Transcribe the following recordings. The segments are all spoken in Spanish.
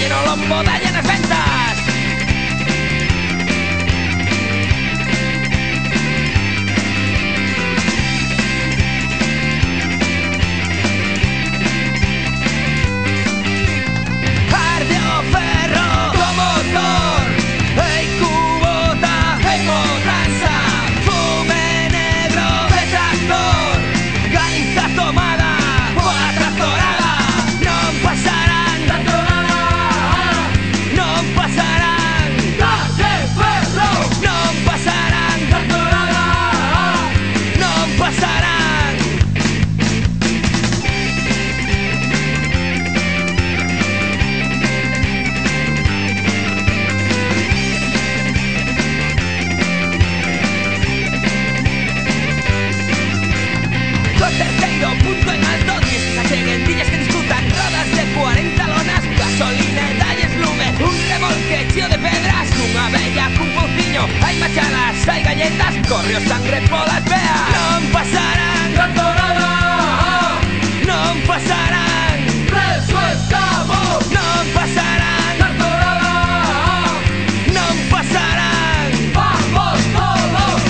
lleno lombo de llenas ventas. Ardio ferro con motor, ei cubota, ei potranza, fume negro de tractor, Galiza tomada pola tractorada. Non pasarán tractorada, non pasarán Ardio ferro, non pasarán tractorada, non pasarán. Co terceiro punto en alto, 10 acheguen dillas que disfrutan rodas de 40 lonas, gasolina e dalles lume, un remolque cheo de pedras, unha bella cun pouciño, hai machadas, hai galletas, corre o sangre polas veas. Non pasarán tractorada, non pasarán preso estamos, non pasarán tractorada, non pasarán. Vamos todos.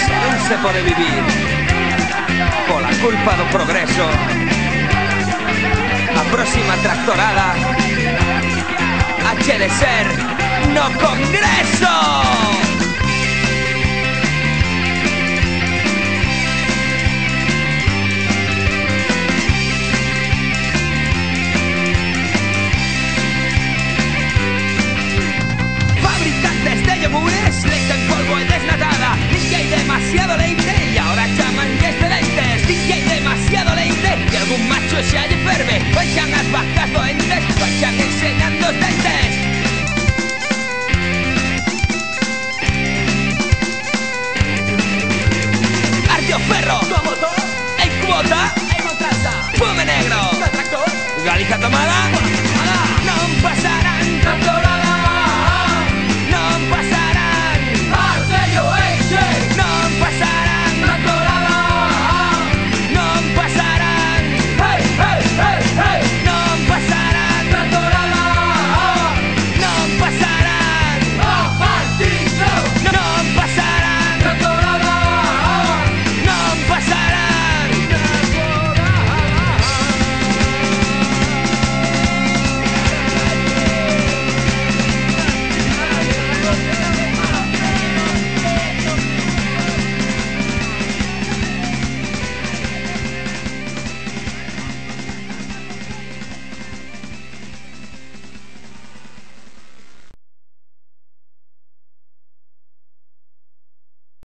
Se non se pode vivir pola culpa do progreso, a próxima tractorada hache de ser no Congreso. Fabricantes de yogures, leite en polvo y desnatada. Dice hay demasiado leite y ahora llaman que excelentes. Dice hay demasiado leite y algún macho se halle ferve. Vayan as vacas doentes, vayan enseñando os dentes. Ardio ferro, como todo, en cuota, en montaza, fume negro, tractor, Galiza tomada.